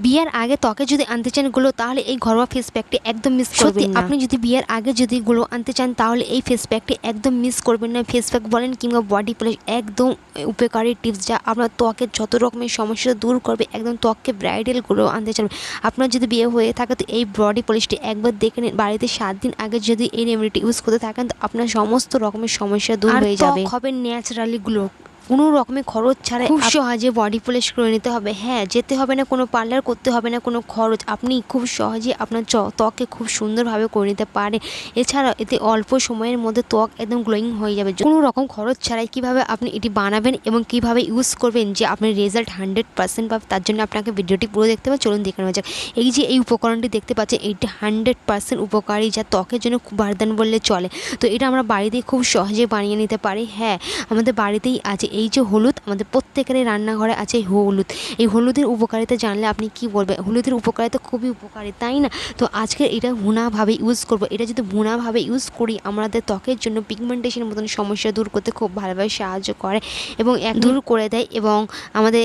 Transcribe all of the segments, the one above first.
বিয়ের আগে ত্বকে যদি আনতে চান গ্লো তাহলে এই ঘরোয়া ফেস প্যাকটি একদম মিস করবেন না। আপনি যদি বিয়ের আগে যদি গ্লো আনতে চান তাহলে এই ফেস প্যাকটি একদম মিস করবেন না। ফেস প্যাক বলেন কিংবা বডি প্লাস একদম উপকারী টিপস যা আপনার ত্বকের যত রকমের সমস্যা দূর করবে। একদম ত্বককে ব্রাইডাল গ্লো আনতে চান। আপনার যদি বিয়ে হয়ে থাকে তো এই বডি পলিশটি একবার দেখে নিন। বাড়িতে 7 দিন আগে যদি এই রেমেডিটি ইউজ করতে থাকেন তো আপনার সমস্ত রকমের সমস্যা দূর হয়ে যাবে। ত্বক হবে ন্যাচারালি গ্লো, কোনো রকমের খরচ ছাড়াই খুব সহজে বডি পলিশ করে নিতে হবে। হ্যাঁ, যেতে হবে না কোনো পার্লার, করতে হবে না কোনো খরচ। আপনি খুব সহজে আপনার ত্বককে খুব সুন্দরভাবে করে নিতে পারেন। এছাড়া এতে অল্প সময়ের মধ্যে ত্বক একদম গ্লোয়িং হয়ে যাবে কোনো রকম খরচ ছাড়াই। কিভাবে আপনি এটি বানাবেন এবং কিভাবে ইউজ করবেন যে আপনার রেজাল্ট 100% পাবে, তার জন্য আপনাকে ভিডিওটি পুরো দেখতে হবে। চলুন দেখে নেওয়া যাক। এই যে এই উপকরণটি দেখতে পাচ্ছেন এইটি 100% উপকারী, যা ত্বকের জন্য খুব বরদান বললে চলে। তো এটা আমরা বাড়িতেই খুব সহজে বানিয়ে নিতে পারি। হ্যাঁ, আমাদের বাড়িতেই আছে এই যে হলুদ, আমাদের প্রত্যেকেরই রান্নাঘরে আছে হলুদ। এই হলুদের উপকারিতা জানলে আপনি কি বলবেন? হলুদের উপকারিতা খুবই উপকারী, তাই না? তো আজকে এটা ভুনাভাবে ইউজ করব। এটা যদি ভুনাভাবে ইউজ করি আমাদের ত্বকের জন্য পিগমেন্টেশনের মতন সমস্যা দূর করতে খুব ভালোভাবে সাহায্য করে এবং দূর করে দেয় এবং আমাদের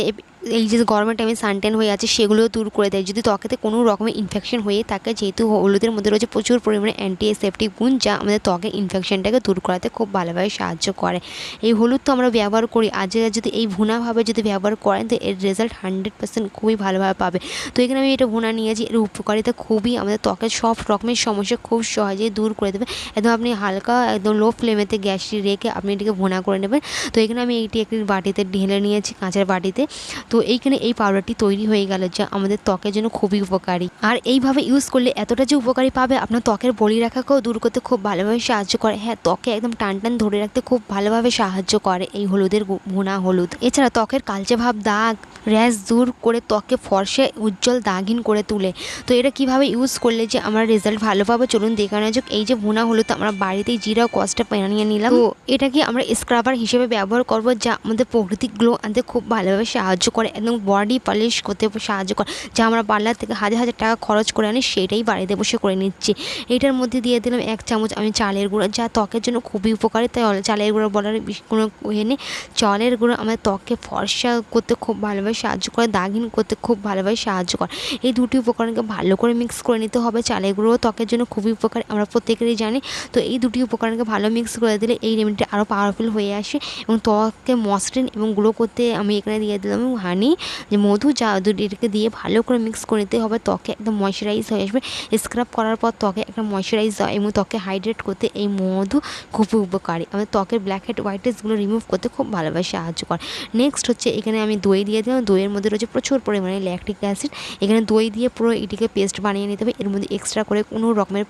এই যে গরমের টাইমে সানট্যান হয়ে আছে সেগুলোও দূর করে দেয়। যদি ত্বকেতে কোনো রকমের ইনফেকশন হয়ে থাকে, যেহেতু হলুদের মধ্যে রয়েছে প্রচুর পরিমাণে অ্যান্টিসেপটিক গুণ যা আমাদের ত্বকের ইনফেকশনটাকে দূর করাতে খুব ভালোভাবে সাহায্য করে। এই হলুদ তো আমরা ব্যবহার করি, আজকে যদি এই ভুনাভাবে যদি ব্যবহার করেন তো এর রেজাল্ট 100% খুবই ভালোভাবে পাবে। তো এখানে আমি এটা ভুনা নিয়েছি। এর উপকারিতা খুবই আমাদের ত্বকের সব রকমের সমস্যা খুব সহজেই দূর করে দেবে। একদম আপনি হালকা একদম লো ফ্লেমেতে গ্যাসটি রেখে আপনি এটিকে ভুনা করে নেবেন। তো এখানে আমি এইটি একটি বাটিতে ঢেলে নিয়েছি, কাঁচের বাটিতে। তো এইখানে এই পাউডারটি তৈরি হয়ে গেল যা আমাদের ত্বকের জন্য খুবই উপকারী। আর এইভাবে ইউজ করলে এতটা যে উপকারী পাবে, আপনার ত্বকের বলিরেখাকেও দূর করতে খুব ভালোভাবে সাহায্য করে। হ্যাঁ, ত্বকে একদম টান টান ধরে রাখতে খুব ভালোভাবে সাহায্য করে এই হলুদের ভুনা হলুদ। এছাড়া ত্বকের কালচে ভাব, দাগ, র্যাশ দূর করে ত্বককে ফর্সে উজ্জ্বল দাগহীন করে তুলে। তো এটা কিভাবে ইউজ করলে যে আমরা রেজাল্ট ভালো পাবো চলুন দেখে নেওয়া যাক। এই যে ভুনা হলুদ আমরা বাড়িতেই জিরা কষ্টে বানিয়ে নিলাম। তো এটাকে আমরা স্ক্রাবার হিসেবে ব্যবহার করব, যা আমাদের প্রকৃতিক গ্লো আনতে খুব ভালোভাবে সাহায্য করে, একদম বডি পলিশ করতে সাহায্য করে। যা আমরা পার্লার থেকে হাজার হাজার টাকা খরচ করে আনি সেটাই বাড়িতে বসে করে নিচ্ছি। এটার মধ্যে দিয়ে দিলাম 1 চামচ আমি চালের গুঁড়ো, যা ত্বকের জন্য খুবই উপকারী। তাই চালের গুঁড়ো বলার কোনো ইয়ে নেই। চালের গুঁড়ো আমাদের ত্বককে ফর্সা করতে খুব ভালোভাবে সাহায্য করে, দাগহীন করতে খুব ভালোভাবে সাহায্য করে। এই দুটি উপকরণকে ভালো করে মিক্স করে নিতে হবে। চালের গুঁড়ো ত্বকের জন্য খুবই উপকারী, আমরা প্রত্যেকেরই জানি। তো এই দুটি উপকরণকে ভালো মিক্স করে দিলে এই রেমেডিটা আরও পাওয়ারফুল হয়ে আসে এবং ত্বককে মসৃণ এবং গ্লো করতে আমি এখানে দিয়ে দিলাম হানি, যে মধু, যা এটাকে দিয়ে ভালো করে মিক্স করে নিতে হবে। ত্বকে একদম ময়শ্চারাইজ হয়ে আসবে। স্ক্রাব করার পর ত্বকে একটা ময়শ্চারাইজ হয় এবং ত্বকে হাইড্রেট করতে এই মধু খুবই উপকারী। আমাদের ত্বকের ব্ল্যাক হেড হোয়াইট হেডসগুলো রিমুভ করতে খুব ভালোভাবে সাহায্য করে। নেক্সট হচ্ছে এখানে আমি দই দিয়ে দিলাম। দইয়ের মধ্যে রয়েছে প্রচুর পরিমাণে ল্যাকটিক অ্যাসিড। এখানে দই দিয়ে পুরো এটিকে পেস্ট বানিয়ে নিতে হবে। এর মধ্যে এক্সট্রা করে কোনো রকমের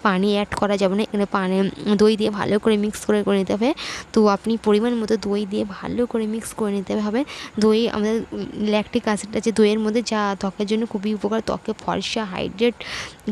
পানি অ্যাড করা যাবে না। এখানে দই দিয়ে ভালো করে মিক্স করে নিতে হবে। তো আপনি পরিমাণ মতো দই দিয়ে ভালো করে মিক্স করে নিতে হবে। দই আমাদের ল্যাকটিক অ্যাসিড আছে দইয়ের মধ্যে, যা ত্বকের জন্য খুবই উপকার। ত্বকে ফর্সা, হাইড্রেট,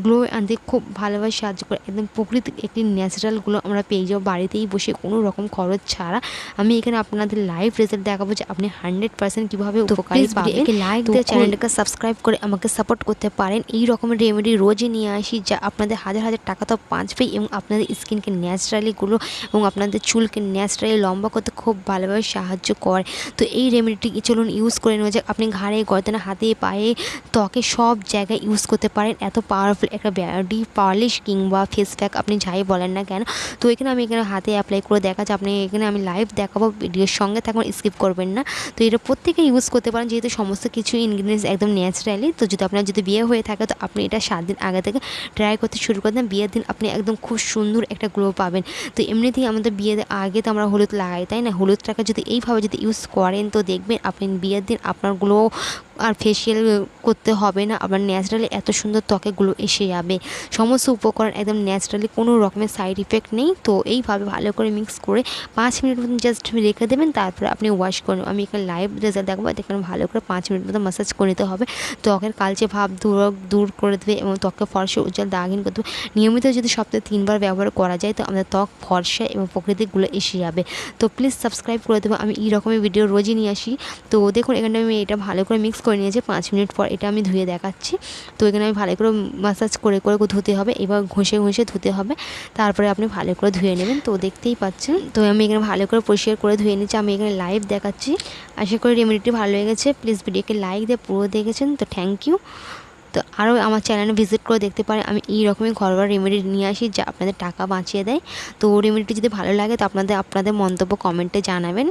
গ্লো আনতে খুব ভালোভাবে সাহায্য করে। একদম প্রকৃতিক একটি ন্যাচারাল গ্লো আমরা পেয়ে যাবো বাড়িতেই বসে কোনো রকম খরচ ছাড়া। আমি এখানে আপনাদের লাইভ রেজাল্ট দেখাবো যে আপনি 100% কীভাবে উপকারী পাবেন। লাইক দিয়ে চ্যানেলটাকে সাবস্ক্রাইব করে আমাকে সাপোর্ট করতে পারেন। এই রকমের রেমেডি রোজই নিয়ে আসি যা আপনাদের হাজার হাজার টাকা তো বাঁচবেই এবং আপনাদের স্কিনকে ন্যাচারালি গ্লো এবং আপনাদের চুলকে ন্যাচারালি লম্বা করতে খুব ভালোভাবে সাহায্য করে। তো এই রেমেডিটি চলুন ইউজ করে নেওয়া যাক। আপনি ঘাড়ে, গর্দনে, হাতে, পায়ে, ত্বকে সব জায়গায় ইউজ করতে পারেন। এত পাওয়ারফুল একটা বডি পলিশ কিংবা ফেস প্যাক আপনি যাই বলেন না কেন। তো এখানে আমি হাতে অ্যাপ্লাই করে দেখাচ্ছি। আপনি এখানে আমি লাইভ দেখাবো, ভিডিওর সঙ্গে থাকবেন, স্কিপ করবেন না। তো এটা প্রত্যেকে ইউজ করতে পারেন যেহেতু সমস্ত কিছু ইনগ্রিডিয়েন্টস একদম ন্যাচারালি। তো যদি আপনার বিয়ে হয়ে থাকে তো আপনি এটা 7 দিন আগে থেকে ট্রাই করতে শুরু করে দেন। বিয়ের দিন আপনি একদম খুব সুন্দর একটা গ্লো পাবেন। তো এমনিতেই আমাদের বিয়ের আগে তো আমরা হলুদ লাগাই, তাই না? হলুদটাকে যদি এইভাবে যদি ইউজ করেন তো দেখবেন আপনি বিয়ের দিন আপনার গ্লো আর ফেসিয়াল করতে হবে না, আপনার ন্যাচারালি এত সুন্দর ত্বকে গ্লো এসে যাবে। সমস্ত উপকরণ একদম ন্যাচারালি, কোনো রকমের সাইড ইফেক্ট নেই। তো এইভাবে ভালো করে মিক্স করে 5 মিনিট মতন জাস্ট রেখে দেবেন, তারপরে আপনি ওয়াশ করুন। আমি এখানে লাইভ রেজাল্ট দেখাবো। দেখুন ভালো করে 5 মিনিট মতো ম্যাসাজ করে নিতে হবে। ত্বকের কালচে ভাব দূর করে দেবে এবং ত্বককে ফর্সা, উজ্জ্বল, দাগহীন করতে হবে। নিয়মিত যদি সপ্তাহে 3 বার ব্যবহার করা যায় তো আমাদের ত্বক ফর্সা এবং প্রকৃতিকগুলো এসে যাবে। তো প্লিজ সাবস্ক্রাইব করে দেবো। আমি এই রকমের ভিডিও রোজই নিয়ে আসি। তো দেখুন এখানে আমি এটা ভালো করে মিক্স করে করে নিয়েছে। 5 মিনিট পর এটা আমি ধুয়ে দেখাচ্ছি। তো এখানে আমি ভালো করে মাসাজ করে করে ধুতে হবে, এবার ঘষে ঘষে ধুতে হবে, তারপরে আপনি ভালো করে ধুয়ে নেবেন। তো দেখতেই পাচ্ছেন, তো আমি এখানে ভালো করে পরিষ্কার করে ধুয়ে নিচ্ছি। আমি এখানে লাইভ দেখাচ্ছি। আশা করি রেমেডিটি ভালো লেগেছে। প্লিজ ভিডিওকে লাইক দিয়ে পুরো দেখেছেন, তো থ্যাংক ইউ। তো আরও আমার চ্যানেলে ভিজিট করে দেখতে পারেন, আমি এই রকমই ঘরোয়া রেমেডি নিয়ে আসি যা আপনাদের টাকা বাঁচিয়ে দেয়। তো রেমেডিটি যদি ভালো লাগে তো আপনাদের মন্তব্য কমেন্টে জানাবেন।